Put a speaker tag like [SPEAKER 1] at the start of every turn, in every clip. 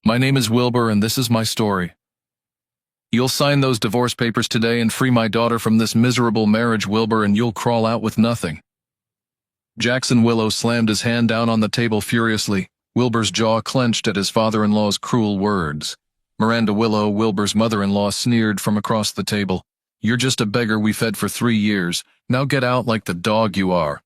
[SPEAKER 1] My name is Wilbur and this is my story. You'll sign those divorce papers today and free my daughter from this miserable marriage, Wilbur, and you'll crawl out with nothing. Jackson Willow slammed his hand down on the table furiously. Wilbur's jaw clenched at his father-in-law's cruel words. Miranda Willow, Wilbur's mother-in-law, sneered from across the table. You're just a beggar we fed for 3 years. Now get out like the dog you are.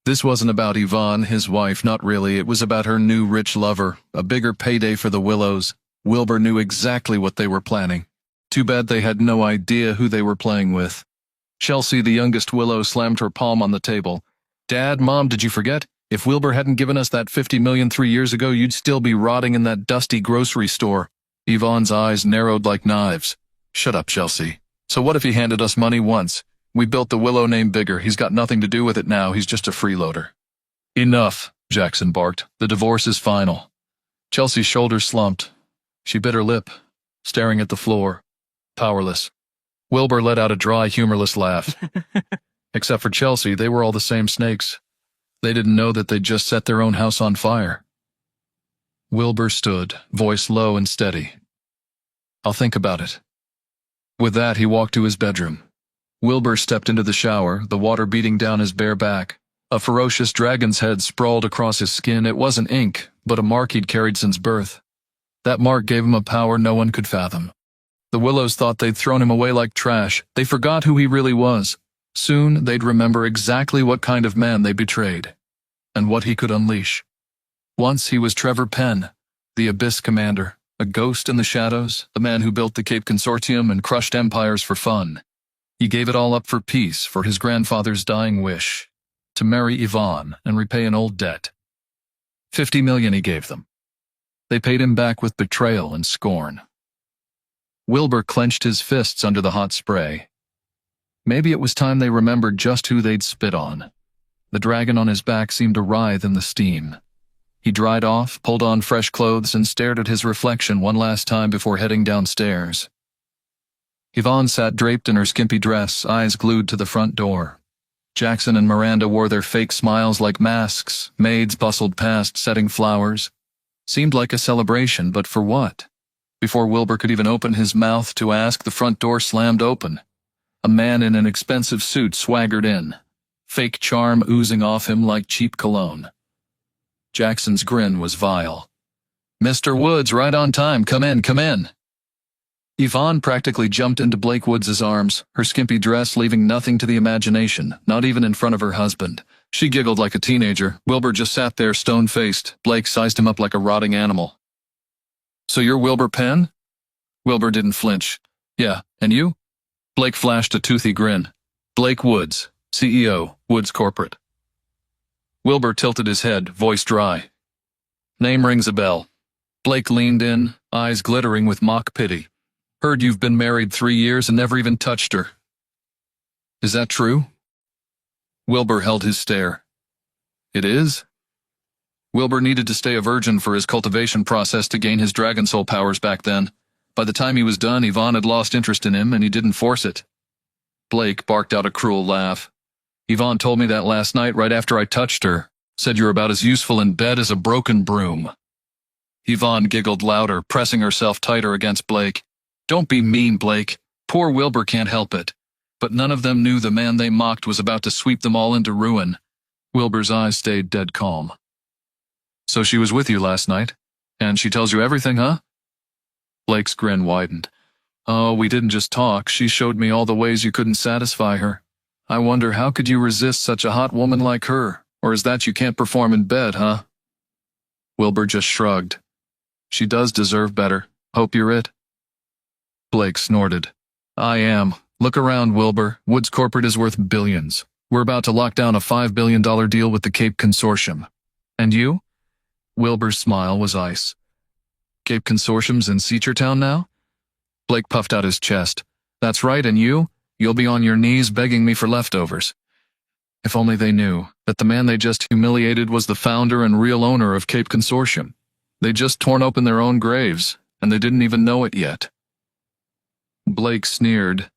[SPEAKER 1] This wasn't about Ivonne, his wife, not really. It was about her new rich lover, a bigger payday for the Willows. Wilbur knew exactly what they were planning. Too bad they had no idea who they were playing with. Chelsea, the youngest Willow, slammed her palm on the table. Dad, Mom, did you forget? If Wilbur hadn't given us that $50 million 3 years ago, you'd still be rotting in that dusty grocery store. Yvonne's eyes narrowed like knives. Shut up, Chelsea. So what if he handed us money once? We built the Willow name bigger. He's got nothing to do with it now. He's just a freeloader. Enough, Jackson barked. The divorce is final. Chelsea's shoulders slumped. She bit her lip, staring at the floor, powerless. Wilbur let out a dry, humorless laugh. Except for Chelsea, they were all the same snakes. They didn't know that they'd just set their own house on fire. Wilbur stood, voice low and steady. I'll think about it. With that, he walked to his bedroom. Wilbur stepped into the shower, the water beating down his bare back. A ferocious dragon's head sprawled across his skin. It wasn't ink, but a mark he'd carried since birth. That mark gave him a power no one could fathom. The Willows thought they'd thrown him away like trash. They forgot who he really was. Soon, they'd remember exactly what kind of man they betrayed, and what he could unleash. Once he was Trevor Penn, the Abyss Commander, a ghost in the shadows, the man who built the Cape Consortium and crushed empires for fun. He gave it all up for peace, for his grandfather's dying wish, to marry Ivonne and repay an old debt. $50 million he gave them. They paid him back with betrayal and scorn. Wilbur clenched his fists under the hot spray. Maybe it was time they remembered just who they'd spit on. The dragon on his back seemed to writhe in the steam. He dried off, pulled on fresh clothes, and stared at his reflection one last time before heading downstairs. Yvonne sat draped in her skimpy dress, eyes glued to the front door. Jackson and Miranda wore their fake smiles like masks. Maids bustled past, setting flowers. Seemed like a celebration, but for what? Before Wilbur could even open his mouth to ask, the front door slammed open. A man in an expensive suit swaggered in, fake charm oozing off him like cheap cologne. Jackson's grin was vile. Mr. Woods, right on time. Come in, come in. Yvonne practically jumped into Blake Woods' arms, her skimpy dress leaving nothing to the imagination, not even in front of her husband. She giggled like a teenager. Wilbur just sat there stone-faced. Blake sized him up like a rotting animal. So you're Wilbur Penn? Wilbur didn't flinch. Yeah, and you? Blake flashed a toothy grin. Blake Woods, CEO, Woods Corporate. Wilbur tilted his head, voice dry. Name rings a bell. Blake leaned in, eyes glittering with mock pity. Heard you've been married 3 years and never even touched her. Is that true? Wilbur held his stare. It is? Wilbur needed to stay a virgin for his cultivation process to gain his dragon soul powers back then. By the time he was done, Yvonne had lost interest in him, and he didn't force it. Blake barked out a cruel laugh. Yvonne told me that last night right after I touched her. Said you're about as useful in bed as a broken broom. Yvonne giggled louder, pressing herself tighter against Blake. Don't be mean, Blake. Poor Wilbur can't help it. But none of them knew the man they mocked was about to sweep them all into ruin. Wilbur's eyes stayed dead calm. So she was with you last night? And she tells you everything, huh? Blake's grin widened. Oh, we didn't just talk. She showed me all the ways you couldn't satisfy her. I wonder, how could you resist such a hot woman like her? Or is that you can't perform in bed, huh? Wilbur just shrugged. She does deserve better. Hope you're it. Blake snorted. I am. Look around, Wilbur. Woods Corporate is worth billions. We're about to lock down a $5 billion deal with the Cape Consortium. And you? Wilbur's smile was ice. Cape Consortium's in Seachertown now? Blake puffed out his chest. That's right, and you? You'll be on your knees begging me for leftovers. If only they knew that the man they just humiliated was the founder and real owner of Cape Consortium. They'd just torn open their own graves, and they didn't even know it yet. Blake sneered.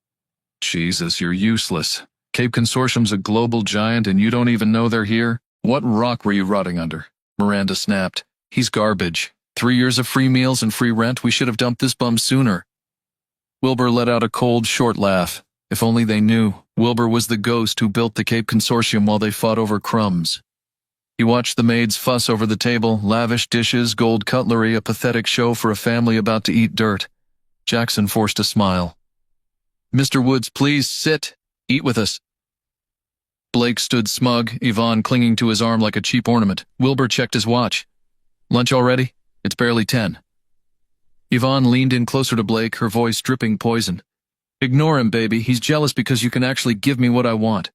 [SPEAKER 1] Jesus, you're useless. Cape Consortium's a global giant and you don't even know they're here? What rock were you rotting under? Miranda snapped. He's garbage. 3 years of free meals and free rent. We should have dumped this bum sooner. Wilbur let out a cold, short laugh. If only they knew. Wilbur was the ghost who built the Cape Consortium while they fought over crumbs. He watched the maids fuss over the table, lavish dishes, gold cutlery, a pathetic show for a family about to eat dirt. Jackson forced a smile. "Mr. Woods, please sit. Eat with us." Blake stood smug, Ivonne clinging to his arm like a cheap ornament. Wilbur checked his watch. "Lunch already? It's barely 10. Ivonne leaned in closer to Blake, her voice dripping poison. "Ignore him, baby. He's jealous because you can actually give me what I want."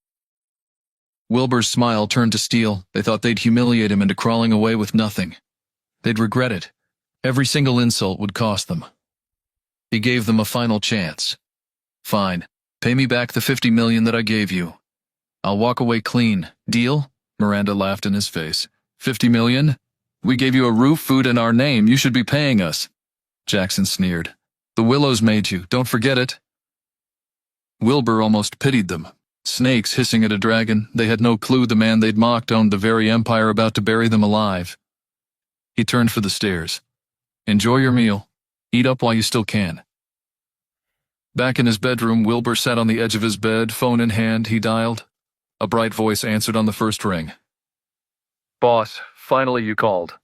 [SPEAKER 1] Wilbur's smile turned to steel. They thought they'd humiliate him into crawling away with nothing. They'd regret it. Every single insult would cost them. He gave them a final chance. "Fine. Pay me back the $50 million that I gave you. I'll walk away clean. Deal?" Miranda laughed in his face. $50 million? We gave you a roof, food, and our name. You should be paying us. Jackson sneered. "The Willows made you. Don't forget it." Wilbur almost pitied them. Snakes hissing at a dragon. They had no clue the man they'd mocked owned the very empire about to bury them alive. He turned for the stairs. "Enjoy your meal. Eat up while you still can." Back in his bedroom, Wilbur sat on the edge of his bed, phone in hand. He dialed. A bright voice answered on the first ring. "Boss, finally you called."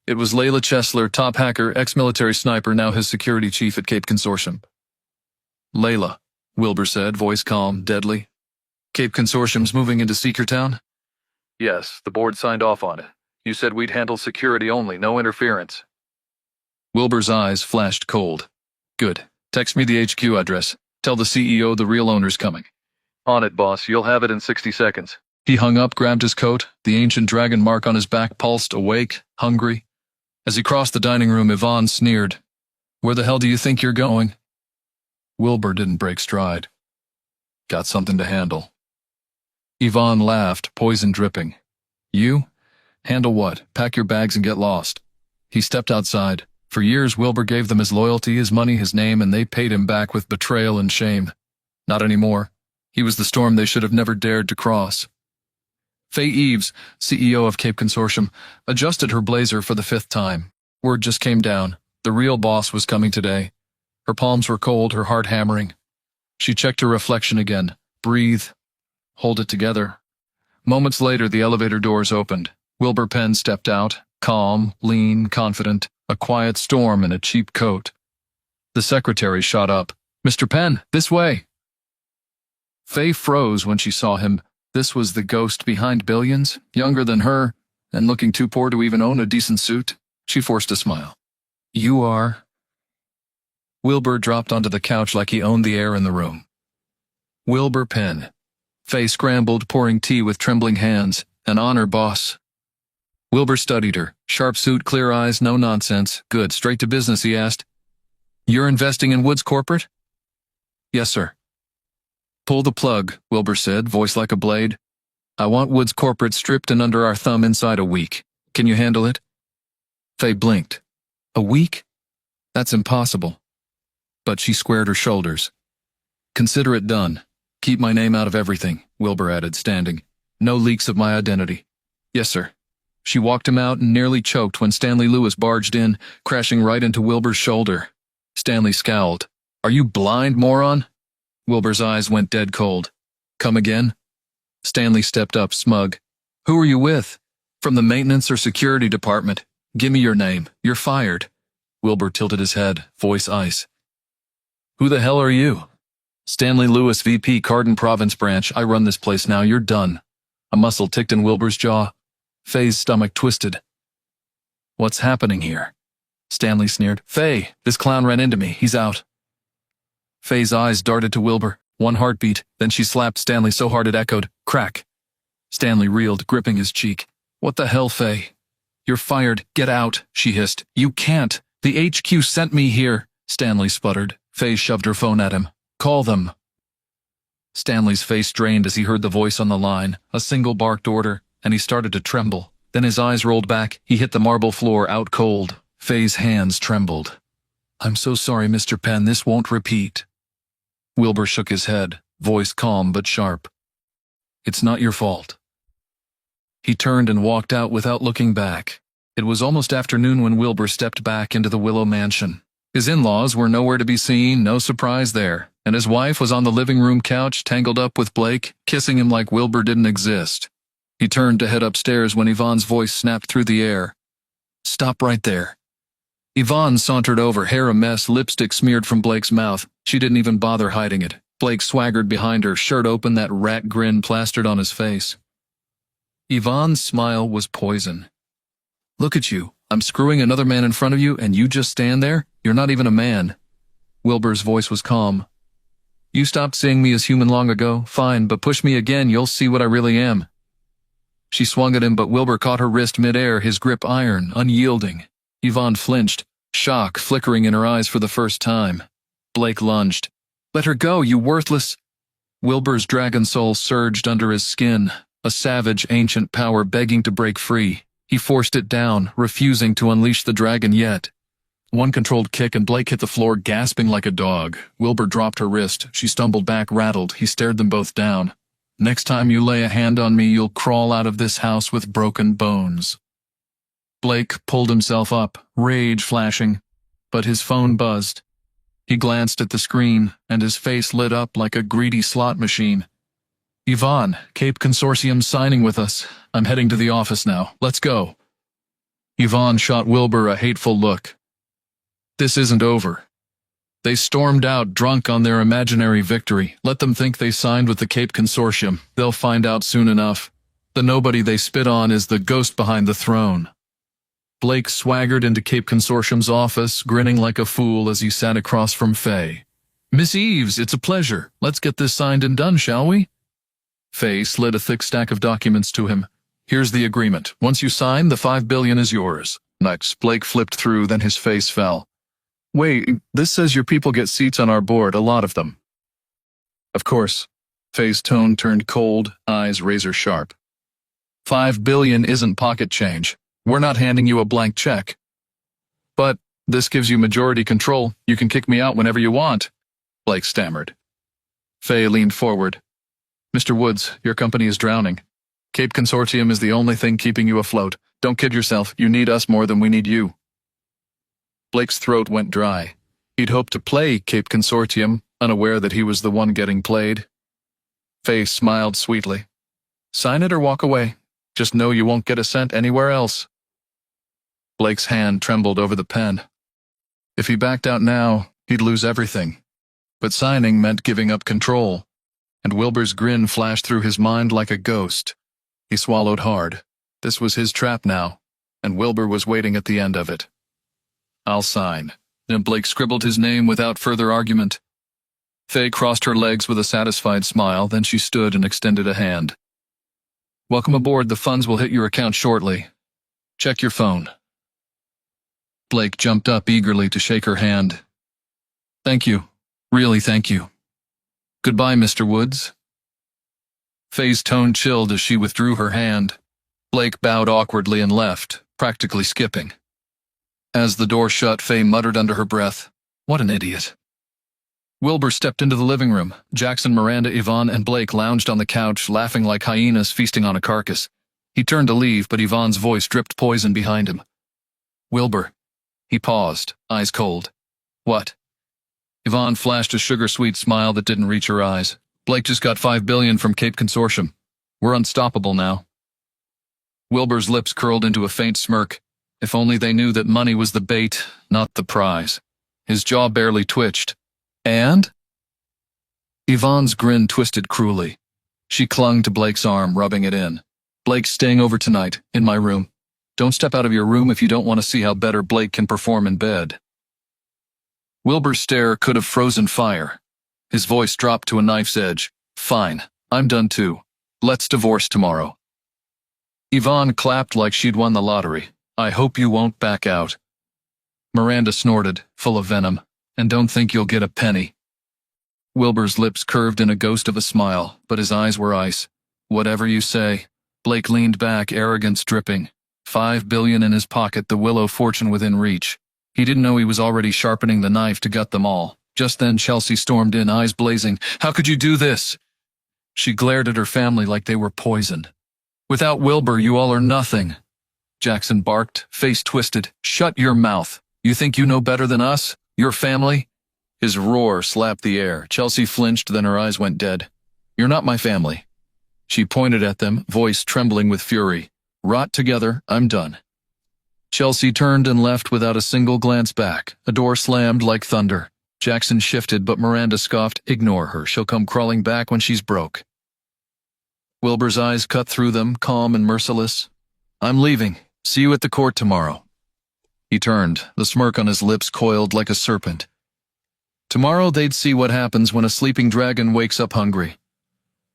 [SPEAKER 1] It was Layla Chesler, top hacker, ex-military sniper, now his security chief at Cape Consortium. "Layla," Wilbur said, voice calm, deadly. "Cape Consortium's moving into Seekertown?" "Yes, the board signed off on it. You said we'd handle security only, no interference." Wilbur's eyes flashed cold. "Good. Text me the HQ address. Tell the CEO the real owner's coming." "On it, boss. You'll have it in 60 seconds. He hung up, grabbed his coat. The ancient dragon mark on his back pulsed, awake, hungry. As he crossed the dining room, Ivonne sneered. "Where the hell do you think you're going?" Wilbur didn't break stride. "Got something to handle." Ivonne laughed, poison dripping. "You? Handle what? Pack your bags and get lost." He stepped outside. For years, Wilbur gave them his loyalty, his money, his name, and they paid him back with betrayal and shame. Not anymore. He was the storm they should have never dared to cross. Faye Eves, CEO of Cape Consortium, adjusted her blazer for the 5th time. Word just came down. The real boss was coming today. Her palms were cold, her heart hammering. She checked her reflection again. Breathe. Hold it together. Moments later, the elevator doors opened. Wilbur Penn stepped out, calm, lean, confident, a quiet storm in a cheap coat. The secretary shot up. "Mr. Penn, this way." Faye froze when she saw him. This was the ghost behind billions, younger than her, and looking too poor to even own a decent suit. She forced a smile. "You are..." Wilbur dropped onto the couch like he owned the air in the room. "Wilbur Penn." Faye scrambled, pouring tea with trembling hands. "An honor, boss." Wilbur studied her. Sharp suit, clear eyes, no nonsense. "Good, straight to business," he asked. "You're investing in Woods Corporate?" "Yes, sir." "Pull the plug," Wilbur said, voice like a blade. "I want Woods Corporate stripped and under our thumb inside a week. Can you handle it?" Faye blinked. "A week? That's impossible." But she squared her shoulders. "Consider it done. Keep my name out of everything," Wilbur added, standing. "No leaks of my identity." "Yes, sir." She walked him out and nearly choked when Stanley Lewis barged in, crashing right into Wilbur's shoulder. Stanley scowled. "Are you blind, moron?" Wilbur's eyes went dead cold. "Come again?" Stanley stepped up, smug. "Who are you with? From the maintenance or security department? Give me your name. You're fired." Wilbur tilted his head, voice ice. "Who the hell are you?" "Stanley Lewis, VP, Cardin Province Branch. I run this place now. You're done." A muscle ticked in Wilbur's jaw. Faye's stomach twisted. "What's happening here?" Stanley sneered. "Faye, this clown ran into me. He's out." Faye's eyes darted to Wilbur. One heartbeat, then she slapped Stanley so hard it echoed. Crack. Stanley reeled, gripping his cheek. "What the hell, Faye?" "You're fired. Get out," she hissed. "You can't. The HQ sent me here," Stanley sputtered. Faye shoved her phone at him. "Call them." Stanley's face drained as he heard the voice on the line, a single barked order, and he started to tremble. Then his eyes rolled back. He hit the marble floor, out cold. Faye's hands trembled. "I'm so sorry, Mr. Penn. This won't repeat." Wilbur shook his head, voice calm but sharp. "It's not your fault." He turned and walked out without looking back. It was almost afternoon when Wilbur stepped back into the Willow mansion. His in-laws were nowhere to be seen, no surprise there, and his wife was on the living room couch, tangled up with Blake, kissing him like Wilbur didn't exist. He turned to head upstairs when Yvonne's voice snapped through the air. "Stop right there." Ivonne sauntered over, hair a mess, lipstick smeared from Blake's mouth. She didn't even bother hiding it. Blake swaggered behind her, shirt open, that rat grin plastered on his face. Yvonne's smile was poison. "Look at you. I'm screwing another man in front of you, and you just stand there? You're not even a man." Wilbur's voice was calm. "You stopped seeing me as human long ago. Fine, but push me again, you'll see what I really am." She swung at him, but Wilbur caught her wrist mid-air, his grip iron, unyielding. Yvonne flinched, shock flickering in her eyes for the first time. Blake lunged. "Let her go, you worthless—" Wilbur's dragon soul surged under his skin, a savage, ancient power begging to break free. He forced it down, refusing to unleash the dragon yet. One controlled kick and Blake hit the floor, gasping like a dog. Wilbur dropped her wrist. She stumbled back, rattled. He stared them both down. "Next time you lay a hand on me, you'll crawl out of this house with broken bones." Blake pulled himself up, rage flashing, but his phone buzzed. He glanced at the screen, and his face lit up like a greedy slot machine. "Ivonne, Cape Consortium signing with us. I'm heading to the office now. Let's go." Ivonne shot Wilbur a hateful look. This isn't over. They stormed out, drunk on their imaginary victory. Let them think they signed with the Cape Consortium. They'll find out soon enough. The nobody they spit on is the ghost behind the throne. Blake swaggered into Cape Consortium's office, grinning like a fool as he sat across from Faye. "Miss Eves, it's a pleasure. Let's get this signed and done, shall we?" Faye slid a thick stack of documents to him. "Here's the agreement. Once you sign, the $5 billion is yours." Next, Blake flipped through, then his face fell. "Wait, this says your people get seats on our board, a lot of them." "Of course." Faye's tone turned cold, eyes razor sharp. $5 billion isn't pocket change. We're not handing you a blank check. "But this gives you majority control. You can kick me out whenever you want," Blake stammered. Faye leaned forward. "Mr. Woods, your company is drowning. Cape Consortium is the only thing keeping you afloat. Don't kid yourself. You need us more than we need you." Blake's throat went dry. He'd hoped to play Cape Consortium, unaware that he was the one getting played. Faye smiled sweetly. "Sign it or walk away. Just know you won't get a cent anywhere else." Blake's hand trembled over the pen. If he backed out now, he'd lose everything. But signing meant giving up control, and Wilbur's grin flashed through his mind like a ghost. He swallowed hard. This was his trap now, and Wilbur was waiting at the end of it. "I'll sign." And Blake scribbled his name without further argument. Faye crossed her legs with a satisfied smile, then she stood and extended a hand. "Welcome aboard. The funds will hit your account shortly. Check your phone." Blake jumped up eagerly to shake her hand. "Thank you. Really, thank you. Goodbye, Mr. Woods." Faye's tone chilled as she withdrew her hand. Blake bowed awkwardly and left, practically skipping. As the door shut, Faye muttered under her breath, "What an idiot." Wilbur stepped into the living room. Jackson, Miranda, Ivonne, and Blake lounged on the couch, laughing like hyenas feasting on a carcass. He turned to leave, but Yvonne's voice dripped poison behind him. "Wilbur." He paused, eyes cold. "What?" Ivonne flashed a sugar-sweet smile that didn't reach her eyes. "Blake just got $5 billion from Cape Consortium. We're unstoppable now." Wilbur's lips curled into a faint smirk. If only they knew that money was the bait, not the prize. His jaw barely twitched. "And?" Yvonne's grin twisted cruelly. She clung to Blake's arm, rubbing it in. "Blake's staying over tonight, in my room. Don't step out of your room if you don't want to see how better Blake can perform in bed." Wilbur's stare could have frozen fire. His voice dropped to a knife's edge. "Fine, I'm done too. Let's divorce tomorrow." Yvonne clapped like she'd won the lottery. "I hope you won't back out." Miranda snorted, full of venom. "And don't think you'll get a penny." Wilbur's lips curved in a ghost of a smile, but his eyes were ice. "Whatever you say." Blake leaned back, arrogance dripping. $5 billion in his pocket, the Willow fortune within reach. He didn't know he was already sharpening the knife to gut them all. Just then Chelsea stormed in, eyes blazing. "How could you do this?" She glared at her family like they were poison. "Without Wilbur, you all are nothing." Jackson barked, face twisted. "Shut your mouth. You think you know better than us? Your family?" His roar slapped the air. Chelsea flinched, then her eyes went dead. "You're not my family." She pointed at them, voice trembling with fury. "Rot together, I'm done." Chelsea turned and left without a single glance back. A door slammed like thunder. Jackson shifted, but Miranda scoffed, "Ignore her, she'll come crawling back when she's broke." Wilbur's eyes cut through them, calm and merciless. "I'm leaving. See you at the court tomorrow." He turned, the smirk on his lips coiled like a serpent. Tomorrow they'd see what happens when a sleeping dragon wakes up hungry.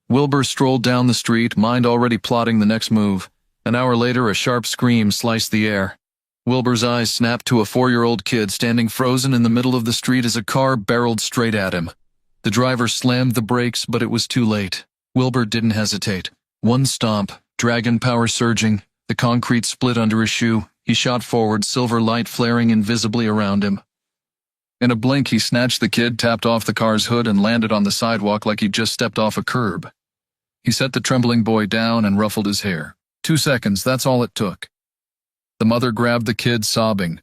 [SPEAKER 1] Wilbur strolled down the street, mind already plotting the next move. An hour later, a sharp scream sliced the air. Wilbur's eyes snapped to a 4-year-old kid standing frozen in the middle of the street as a car barreled straight at him. The driver slammed the brakes, but it was too late. Wilbur didn't hesitate. One stomp, dragon power surging, the concrete split under his shoe. He shot forward, silver light flaring invisibly around him. In a blink, he snatched the kid, tapped off the car's hood, and landed on the sidewalk like he'd just stepped off a curb. He set the trembling boy down and ruffled his hair. 2 seconds, that's all it took. The mother grabbed the kid, sobbing.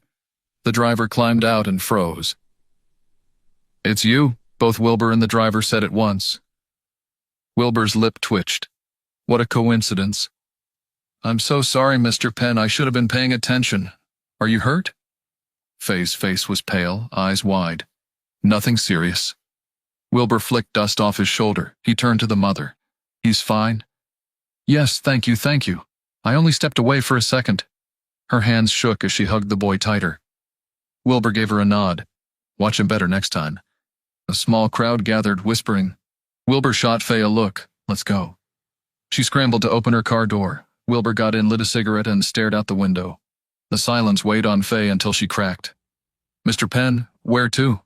[SPEAKER 1] The driver climbed out and froze. "It's you," both Wilbur and the driver said at once. Wilbur's lip twitched. What a coincidence. "I'm so sorry, Mr. Penn. I should have been paying attention. Are you hurt?" Faye's face was pale, eyes wide. "Nothing serious." Wilbur flicked dust off his shoulder. He turned to the mother. "He's fine?" "Yes, thank you, thank you. I only stepped away for a second." Her hands shook as she hugged the boy tighter. Wilbur gave her a nod. "Watch him better next time." A small crowd gathered, whispering. Wilbur shot Faye a look. "Let's go." She scrambled to open her car door. Wilbur got in, lit a cigarette, and stared out the window. The silence weighed on Faye until she cracked. "Mr. Penn, where to?"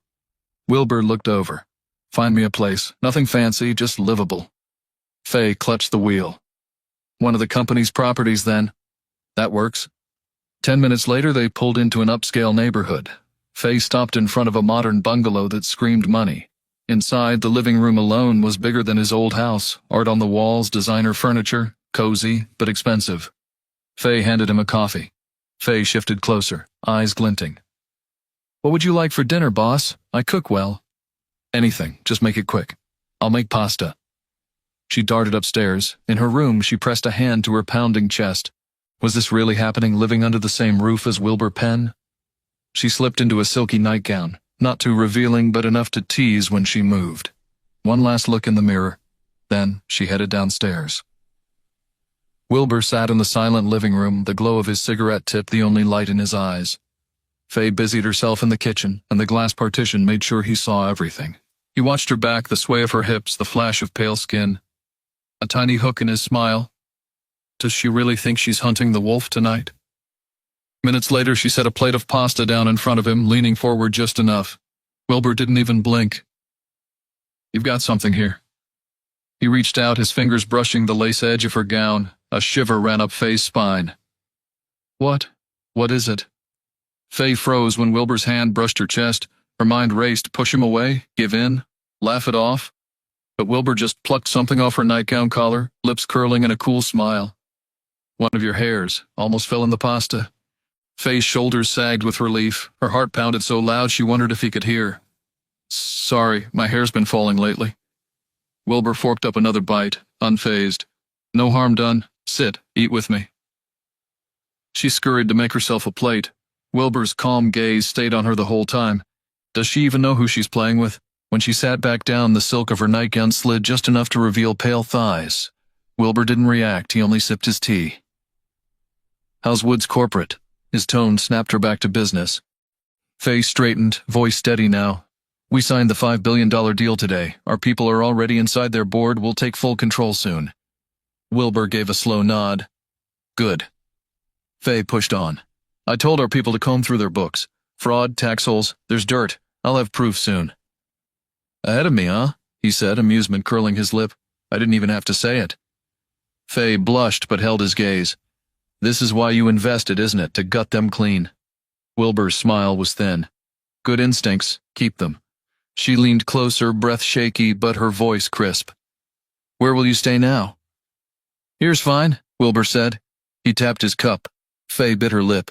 [SPEAKER 1] Wilbur looked over. "Find me a place. Nothing fancy, just livable." Faye clutched the wheel. "One of the company's properties, then." "That works." 10 minutes later, they pulled into an upscale neighborhood. Faye stopped in front of a modern bungalow that screamed money. Inside, the living room alone was bigger than his old house, art on the walls, designer furniture, cozy, but expensive. Faye handed him a coffee. Faye shifted closer, eyes glinting. "What would you like for dinner, boss? I cook well." "Anything, just make it quick. I'll make pasta." She darted upstairs. In her room, she pressed a hand to her pounding chest. Was this really happening, living under the same roof as Wilbur Penn? She slipped into a silky nightgown, not too revealing but enough to tease when she moved. One last look in the mirror. Then she headed downstairs. Wilbur sat in the silent living room, the glow of his cigarette tip the only light in his eyes. Faye busied herself in the kitchen, and the glass partition made sure he saw everything. He watched her back, the sway of her hips, the flash of pale skin. A tiny hook in his smile. Does she really think she's hunting the wolf tonight? Minutes later, she set a plate of pasta down in front of him, leaning forward just enough. Wilbur didn't even blink. "You've got something here." He reached out, his fingers brushing the lace edge of her gown. A shiver ran up Faye's spine. "What? What is it?" Faye froze when Wilbur's hand brushed her chest. Her mind raced. Push him away? Give in? Laugh it off? But Wilbur just plucked something off her nightgown collar, lips curling in a cool smile. "One of your hairs almost fell in the pasta." Faye's shoulders sagged with relief. Her heart pounded so loud she wondered if he could hear. "Sorry, my hair's been falling lately." Wilbur forked up another bite, unfazed. "No harm done. Sit, eat with me." She scurried to make herself a plate. Wilbur's calm gaze stayed on her the whole time. Does she even know who she's playing with? When she sat back down, the silk of her nightgown slid just enough to reveal pale thighs. Wilbur didn't react, he only sipped his tea. "How's Woods Corporate?" His tone snapped her back to business. Faye straightened, voice steady now. "We signed the $5 billion deal today. Our people are already inside their board. We'll take full control soon." Wilbur gave a slow nod. "Good." Faye pushed on. "I told our people to comb through their books. Fraud, tax holes, there's dirt. I'll have proof soon." "Ahead of me, huh?" he said, amusement curling his lip. "I didn't even have to say it." Faye blushed but held his gaze. "This is why you invested, isn't it? To gut them clean." Wilbur's smile was thin. "Good instincts. Keep them." She leaned closer, breath shaky, but her voice crisp. "Where will you stay now?" "Here's fine," Wilbur said. He tapped his cup. Faye bit her lip.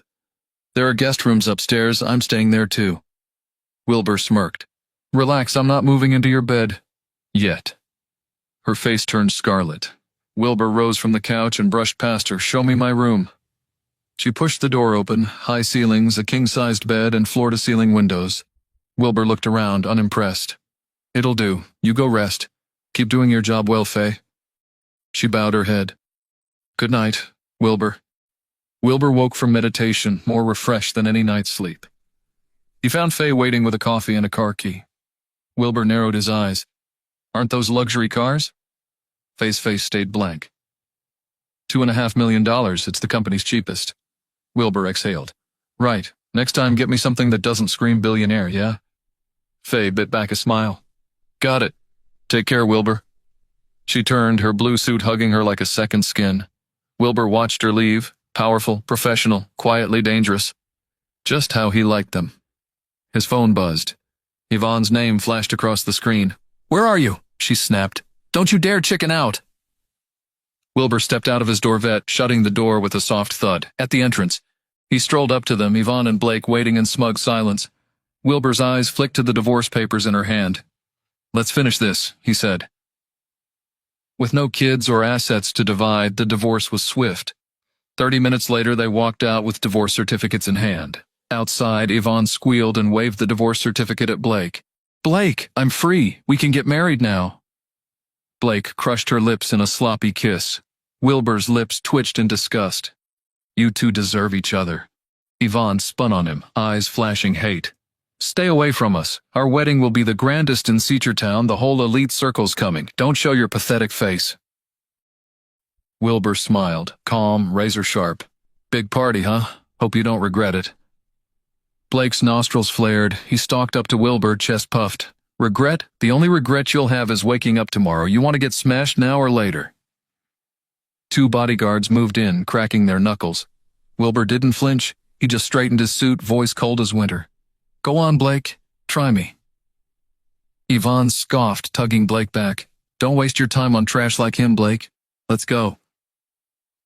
[SPEAKER 1] There are guest rooms upstairs. I'm staying there too. Wilbur smirked. Relax, I'm not moving into your bed. Yet. Her face turned scarlet. Wilbur rose from the couch and brushed past her. Show me my room. She pushed the door open, high ceilings, a king-sized bed, and floor-to-ceiling windows. Wilbur looked around, unimpressed. It'll do. You go rest. Keep doing your job well, Faye. She bowed her head. Good night, Wilbur. Wilbur woke from meditation, more refreshed than any night's sleep. He found Faye waiting with a coffee and a car key. Wilbur narrowed his eyes. Aren't those luxury cars? Faye's face stayed blank. $2.5 million, it's the company's cheapest. Wilbur exhaled. Right, next time get me something that doesn't scream billionaire, yeah? Faye bit back a smile. Got it. Take care, Wilbur. She turned, her blue suit hugging her like a second skin. Wilbur watched her leave, powerful, professional, quietly dangerous. Just how he liked them. His phone buzzed. Yvonne's name flashed across the screen. Where are you? She snapped. Don't you dare chicken out. Wilbur stepped out of his Dorvette, shutting the door with a soft thud. At the entrance, he strolled up to them, Yvonne and Blake waiting in smug silence. Wilbur's eyes flicked to the divorce papers in her hand. Let's finish this, he said. With no kids or assets to divide, the divorce was swift. 30 minutes later, they walked out with divorce certificates in hand. Outside, Yvonne squealed and waved the divorce certificate at Blake. Blake, I'm free. We can get married now. Blake crushed her lips in a sloppy kiss. Wilbur's lips twitched in disgust. You two deserve each other. Yvonne spun on him, eyes flashing hate. Stay away from us. Our wedding will be the grandest in Seachertown. The whole elite circle's coming. Don't show your pathetic face. Wilbur smiled, calm, razor sharp. Big party, huh? Hope you don't regret it. Blake's nostrils flared. He stalked up to Wilbur, chest puffed. Regret? The only regret you'll have is waking up tomorrow. You want to get smashed now or later? Two bodyguards moved in, cracking their knuckles. Wilbur didn't flinch. He just straightened his suit, voice cold as winter. Go on, Blake. Try me. Yvonne scoffed, tugging Blake back. Don't waste your time on trash like him, Blake. Let's go.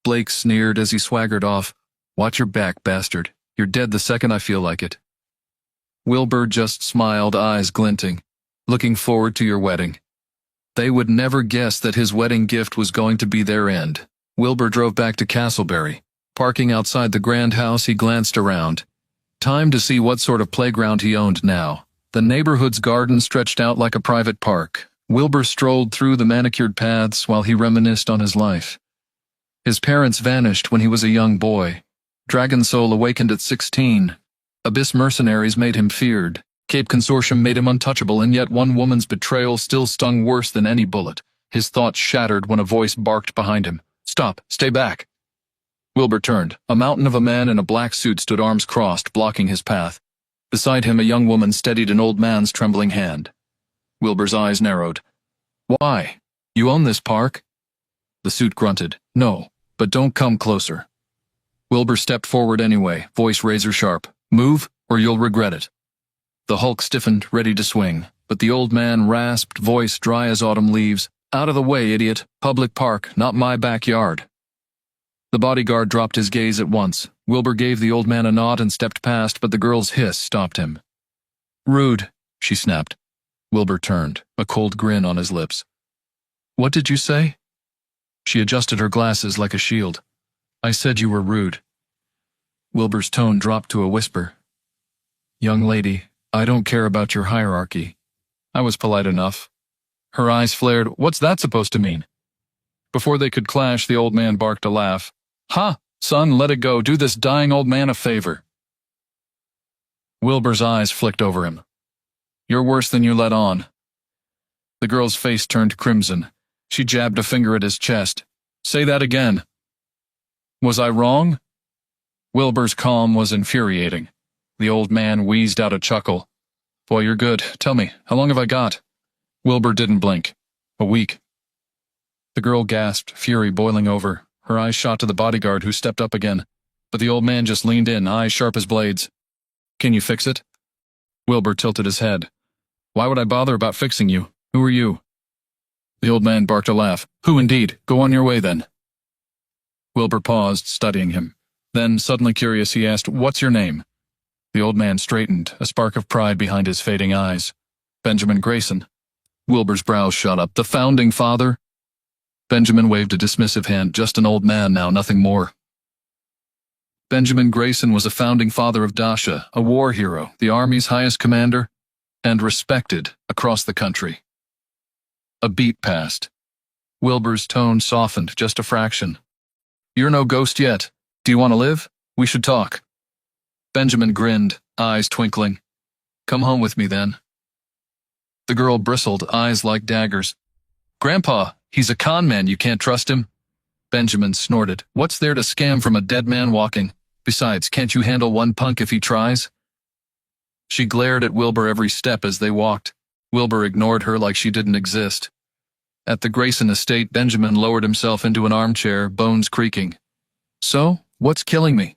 [SPEAKER 1] Blake sneered as he swaggered off. Watch your back, bastard. You're dead the second I feel like it. Wilbur just smiled, eyes glinting. Looking forward to your wedding. They would never guess that his wedding gift was going to be their end. Wilbur drove back to Castleberry. Parking outside the grand house, he glanced around. Time to see what sort of playground he owned now. The neighborhood's garden stretched out like a private park. Wilbur strolled through the manicured paths while he reminisced on his life. His parents vanished when he was a young boy. Dragon Soul awakened at 16. Abyss mercenaries made him feared. Cape Consortium made him untouchable, and yet one woman's betrayal still stung worse than any bullet. His thoughts shattered when a voice barked behind him. Stop, stay back. Wilbur turned. A mountain of a man in a black suit stood arms crossed, blocking his path. Beside him, a young woman steadied an old man's trembling hand. Wilbur's eyes narrowed. Why? You own this park? The suit grunted. No, but don't come closer. Wilbur stepped forward anyway, voice razor sharp. Move, or you'll regret it. The Hulk stiffened, ready to swing, but the old man rasped, voice dry as autumn leaves. Out of the way, idiot. Public park, not my backyard. The bodyguard dropped his gaze at once. Wilbur gave the old man a nod and stepped past, but the girl's hiss stopped him. Rude, she snapped. Wilbur turned, a cold grin on his lips. What did you say? She adjusted her glasses like a shield. I said you were rude. Wilbur's tone dropped to a whisper. Young lady, I don't care about your hierarchy. I was polite enough. Her eyes flared. What's that supposed to mean? Before they could clash, the old man barked a laugh. Ha, son, let it go. Do this dying old man a favor. Wilbur's eyes flicked over him. You're worse than you let on. The girl's face turned crimson. She jabbed a finger at his chest. Say that again. Was I wrong? Wilbur's calm was infuriating. The old man wheezed out a chuckle. Boy, you're good. Tell me, how long have I got? Wilbur didn't blink. A week. The girl gasped, fury boiling over. Her eyes shot to the bodyguard, who stepped up again. But the old man just leaned in, eyes sharp as blades. Can you fix it? Wilbur tilted his head. Why would I bother about fixing you? Who are you? The old man barked a laugh. Who indeed? Go on your way then. Wilbur paused, studying him. Then, suddenly curious, he asked, "What's your name?" The old man straightened, a spark of pride behind his fading eyes. "Benjamin Grayson." Wilbur's brows shot up. "The founding father?" Benjamin waved a dismissive hand. "Just an old man now, nothing more." Benjamin Grayson was a founding father of Dasha, a war hero, the Army's highest commander, and respected across the country. A beat passed. Wilbur's tone softened just a fraction. "You're no ghost yet. Do you want to live? We should talk." Benjamin grinned, eyes twinkling. "Come home with me, then." The girl bristled, eyes like daggers. "Grandpa, he's a con man, you can't trust him." Benjamin snorted. "What's there to scam from a dead man walking? Besides, can't you handle one punk if he tries?" She glared at Wilbur every step as they walked. Wilbur ignored her like she didn't exist. At the Grayson estate, Benjamin lowered himself into an armchair, bones creaking. "So, what's killing me?"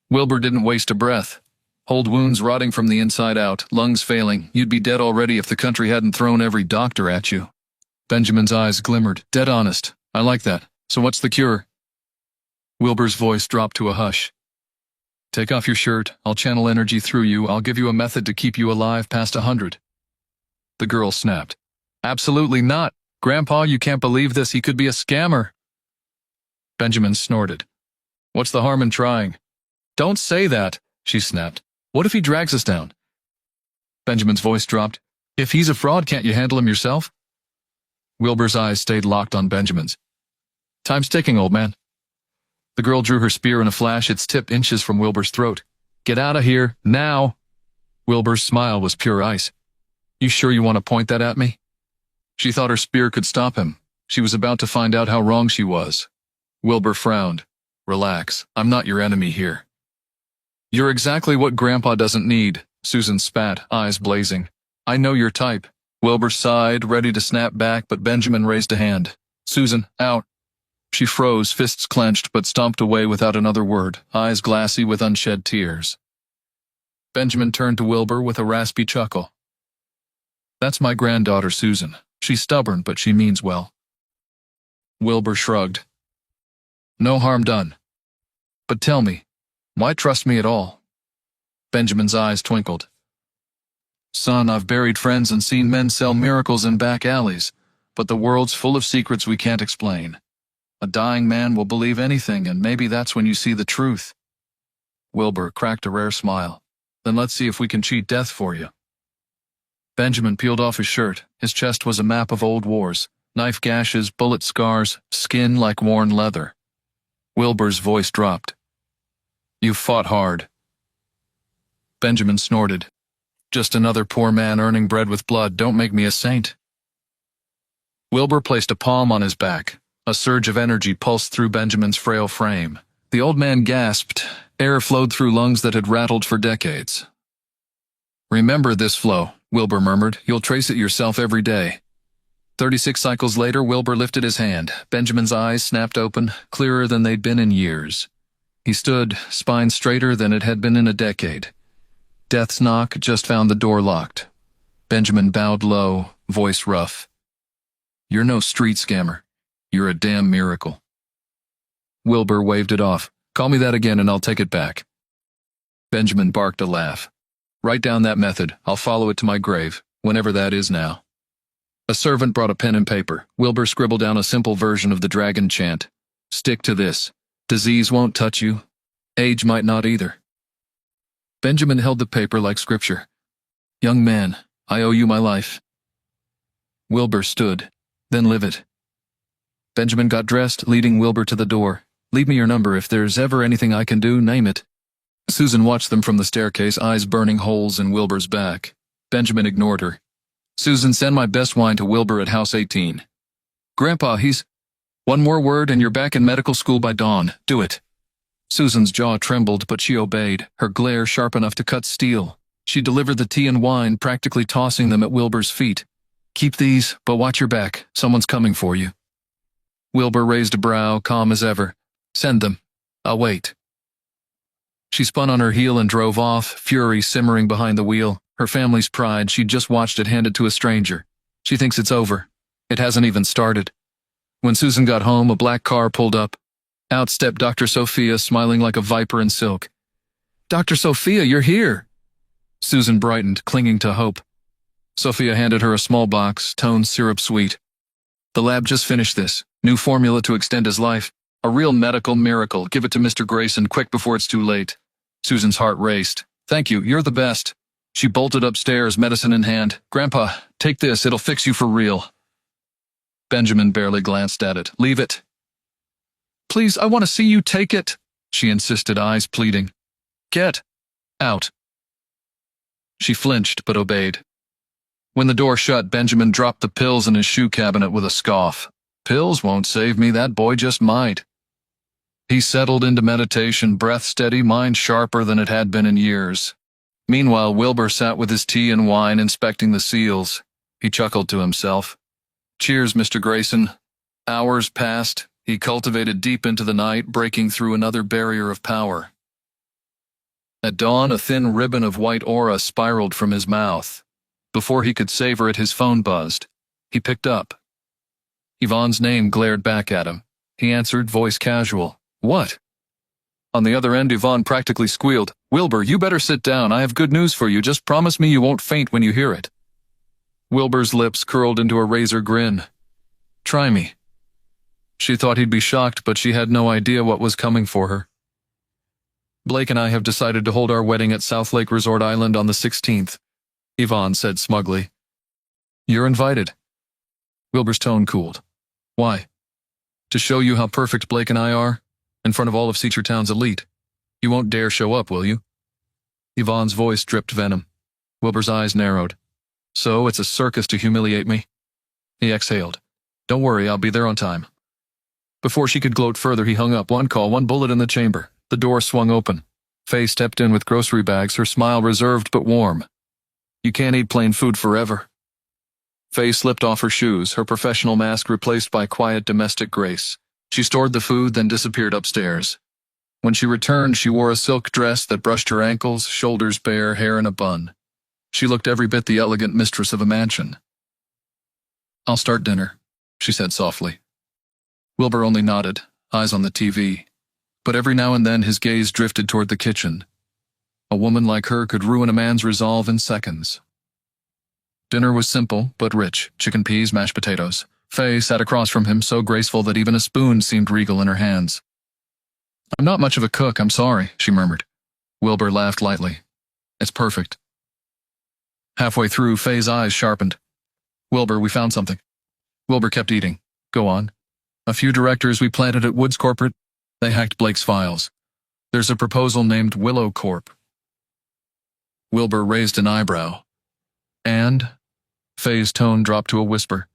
[SPEAKER 1] Wilbur didn't waste a breath. "Old wounds rotting from the inside out, lungs failing. You'd be dead already if the country hadn't thrown every doctor at you." Benjamin's eyes glimmered. "Dead honest. I like that. So what's the cure?" Wilbur's voice dropped to a hush. "Take off your shirt. I'll channel energy through you. I'll give you a method to keep you alive past 100. The girl snapped. "Absolutely not. Grandpa, you can't believe this. He could be a scammer." Benjamin snorted. "What's the harm in trying?" "Don't say that," she snapped. "What if he drags us down?" Benjamin's voice dropped. "If he's a fraud, can't you handle him yourself?" Wilbur's eyes stayed locked on Benjamin's. "Time's ticking, old man." The girl drew her spear in a flash, its tip inches from Wilbur's throat. "Get out of here, now!" Wilbur's smile was pure ice. "You sure you want to point that at me?" She thought her spear could stop him. She was about to find out how wrong she was. Wilbur frowned. "Relax, I'm not your enemy here." "You're exactly what Grandpa doesn't need," Susan spat, eyes blazing. "I know your type." Wilbur sighed, ready to snap back, but Benjamin raised a hand. "Susan, out." She froze, fists clenched, but stomped away without another word, eyes glassy with unshed tears. Benjamin turned to Wilbur with a raspy chuckle. "That's my granddaughter, Susan. She's stubborn, but she means well." Wilbur shrugged. "No harm done. But tell me, why trust me at all?" Benjamin's eyes twinkled. "Son, I've buried friends and seen men sell miracles in back alleys, but the world's full of secrets we can't explain. A dying man will believe anything, and maybe that's when you see the truth." Wilbur cracked a rare smile. "Then let's see if we can cheat death for you." Benjamin peeled off his shirt. His chest was a map of old wars, knife gashes, bullet scars, skin like worn leather. Wilbur's voice dropped. "You fought hard." Benjamin snorted. "Just another poor man earning bread with blood. Don't make me a saint." Wilbur placed a palm on his back. A surge of energy pulsed through Benjamin's frail frame. The old man gasped. Air flowed through lungs that had rattled for decades. "Remember this flow," Wilbur murmured. "You'll trace it yourself every day." 36 cycles later, Wilbur lifted his hand. Benjamin's eyes snapped open, clearer than they'd been in years. He stood, spine straighter than it had been in a decade. Death's knock just found the door locked. Benjamin bowed low, voice rough. "You're no street scammer. You're a damn miracle." Wilbur waved it off. "Call me that again and I'll take it back." Benjamin barked a laugh. "Write down that method. I'll follow it to my grave, whenever that is now." A servant brought a pen and paper. Wilbur scribbled down a simple version of the dragon chant. "Stick to this. Disease won't touch you. Age might not either." Benjamin held the paper like scripture. "Young man, I owe you my life." Wilbur stood. "Then live it." Benjamin got dressed, leading Wilbur to the door. "Leave me your number. If there's ever anything I can do, name it." Susan watched them from the staircase, eyes burning holes in Wilbur's back. Benjamin ignored her. "Susan, send my best wine to Wilbur at House 18. Grandpa, he's... One more word and you're back in medical school by dawn. Do it." Susan's jaw trembled, but she obeyed, her glare sharp enough to cut steel. She delivered the tea and wine, practically tossing them at Wilbur's feet. "Keep these, but watch your back. Someone's coming for you." Wilbur raised a brow, calm as ever. "Send them. I'll wait." She spun on her heel and drove off, fury simmering behind the wheel. Her family's pride, she'd just watched it handed to a stranger. She thinks it's over. It hasn't even started. When Susan got home, a black car pulled up. Out stepped Dr. Sophia, smiling like a viper in silk. "Dr. Sophia, you're here!" Susan brightened, clinging to hope. Sophia handed her a small box, toned syrup sweet. "The lab just finished this. New formula to extend his life. A real medical miracle. Give it to Mr. Grayson quick before it's too late." Susan's heart raced. "Thank you, you're the best." She bolted upstairs, medicine in hand. "Grandpa, take this, it'll fix you for real." Benjamin barely glanced at it. "Leave it." "Please, I want to see you take it," she insisted, eyes pleading. "Get out." She flinched but obeyed. When the door shut, Benjamin dropped the pills in his shoe cabinet with a scoff. "Pills won't save me, that boy just might." He settled into meditation, breath steady, mind sharper than it had been in years. Meanwhile, Wilbur sat with his tea and wine, inspecting the seals. He chuckled to himself. "Cheers, Mr. Grayson." Hours passed. He cultivated deep into the night, breaking through another barrier of power. At dawn, a thin ribbon of white aura spiraled from his mouth. Before he could savor it, his phone buzzed. He picked up. Yvonne's name glared back at him. He answered, voice casual. "What?" On the other end, Yvonne practically squealed. "Wilbur, you better sit down. I have good news for you. Just promise me you won't faint when you hear it." Wilbur's lips curled into a razor grin. "Try me." She thought he'd be shocked, but she had no idea what was coming for her. "Blake and I have decided to hold our wedding at South Lake Resort Island on the 16th, Yvonne said smugly. "You're invited." Wilbur's tone cooled. "Why?" "To show you how perfect Blake and I are, in front of all of Seachertown's elite. You won't dare show up, will you?" Yvonne's voice dripped venom. Wilbur's eyes narrowed. "So it's a circus to humiliate me?" He exhaled. "Don't worry, I'll be there on time." Before she could gloat further, he hung up. One call, one bullet in the chamber. The door swung open. Faye stepped in with grocery bags, her smile reserved but warm. "You can't eat plain food forever." Faye slipped off her shoes, her professional mask replaced by quiet domestic grace. She stored the food, then disappeared upstairs. When she returned, she wore a silk dress that brushed her ankles, shoulders bare, hair in a bun. She looked every bit the elegant mistress of a mansion. "I'll start dinner," she said softly. Wilbur only nodded, eyes on the TV. But every now and then his gaze drifted toward the kitchen. A woman like her could ruin a man's resolve in seconds. Dinner was simple, but rich. Chicken peas, mashed potatoes. Faye sat across from him, so graceful that even a spoon seemed regal in her hands. "I'm not much of a cook, I'm sorry," she murmured. Wilbur laughed lightly. "It's perfect." Halfway through, Faye's eyes sharpened. "Wilbur, we found something." Wilbur kept eating. "Go on." "A few directors we planted at Woods Corporate. They hacked Blake's files. There's a proposal named Willow Corp." Wilbur raised an eyebrow. "And?" Faye's tone dropped to a whisper.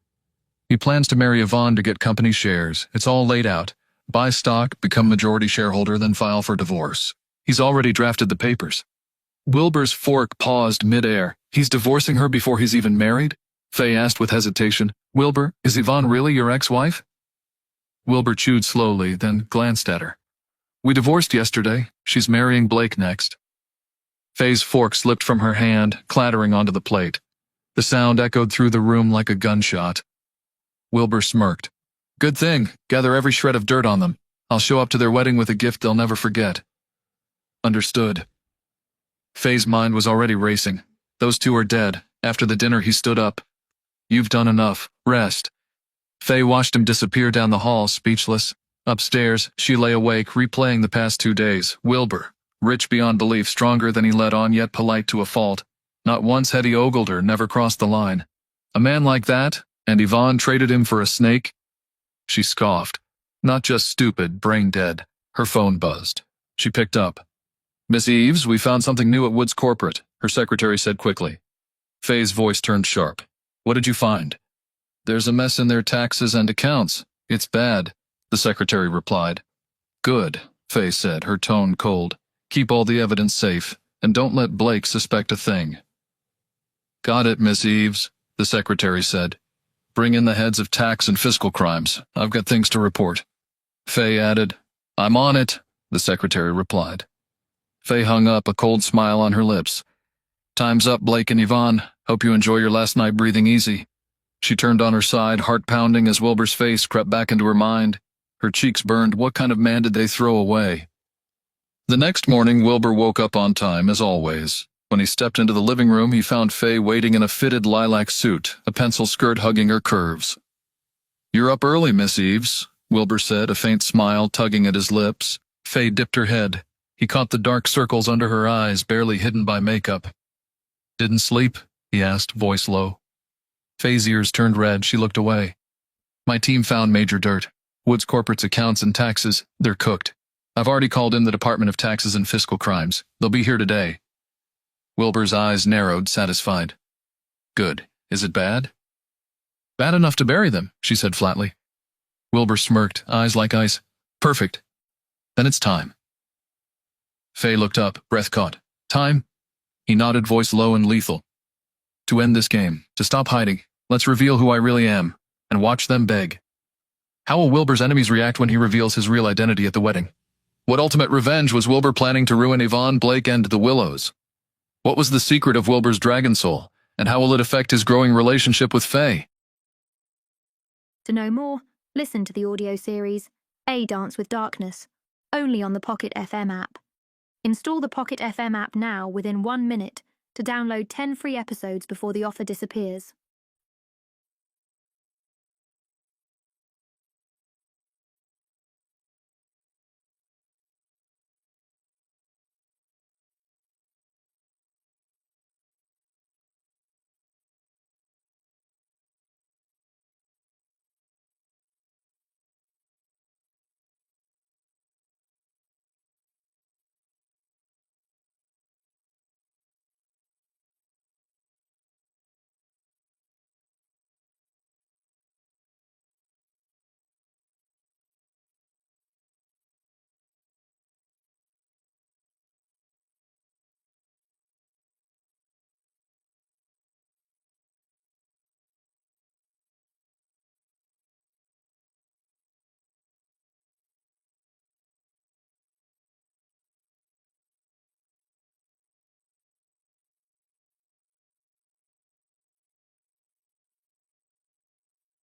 [SPEAKER 1] "He plans to marry Ivonne to get company shares. It's all laid out. Buy stock, become majority shareholder, then file for divorce. He's already drafted the papers." Wilbur's fork paused midair. "He's divorcing her before he's even married?" Faye asked with hesitation. "Wilbur, is Ivonne really your ex-wife?" Wilbur chewed slowly, then glanced at her. "We divorced yesterday. She's marrying Blake next." Faye's fork slipped from her hand, clattering onto the plate. The sound echoed through the room like a gunshot. Wilbur smirked. "Good thing. Gather every shred of dirt on them. I'll show up to their wedding with a gift they'll never forget." "Understood." Faye's mind was already racing. Those two are dead. After the dinner, he stood up. "You've done enough. Rest." Faye watched him disappear down the hall, speechless. Upstairs, she lay awake, replaying the past 2 days. Wilbur, rich beyond belief, stronger than he let on, yet polite to a fault. Not once had he ogled her, never crossed the line. A man like that, and Yvonne traded him for a snake? She scoffed. Not just stupid, brain dead. Her phone buzzed. She picked up. "Miss Eves, we found something new at Woods Corporate," her secretary said quickly. Faye's voice turned sharp. "What did you find?" "There's a mess in their taxes and accounts. It's bad," the secretary replied. "Good," Faye said, her tone cold. "Keep all the evidence safe, and don't let Blake suspect a thing." "Got it, Miss Eves," the secretary said. "Bring in the heads of tax and fiscal crimes. I've got things to report." Faye added, "I'm on it," the secretary replied. Faye hung up, a cold smile on her lips. "Time's up, Blake and Yvonne. Hope you enjoy your last night breathing easy." She turned on her side, heart pounding as Wilbur's face crept back into her mind. Her Her cheeks burned. What kind of man did they throw away? The next morning, Wilbur woke up on time, as always. When he stepped into the living room, he found Faye waiting in a fitted lilac suit, a pencil skirt hugging her curves. "You're up early, Miss Eves," Wilbur said, a faint smile tugging at his lips. Faye dipped her head. He caught the dark circles under her eyes, barely hidden by makeup. "Didn't sleep?" he asked, voice low. Faye's ears turned red. She looked away. "My team found major dirt. Wood's corporate's accounts and taxes, they're cooked. I've already called in the Department of Taxes and Fiscal Crimes. They'll be here today." Wilbur's eyes narrowed, satisfied. "Good. Is it bad?" "Bad enough to bury them," she said flatly. Wilbur smirked, eyes like ice. "Perfect. Then it's time." Faye looked up, breath caught. "Time?" He nodded, voice low and lethal. "To end this game. To stop hiding. Let's reveal who I really am. And watch them beg." How will Wilbur's enemies react when he reveals his real identity at the wedding? What ultimate revenge was Wilbur planning to ruin Ivonne, Blake, and the Willows? What was the secret of Wilbur's dragon soul, and how will it affect his growing relationship with Faye?
[SPEAKER 2] To know more, listen to the audio series A Dance with Darkness, only on the Pocket FM app. Install the Pocket FM app now within 1 minute to download 10 free episodes before the offer disappears.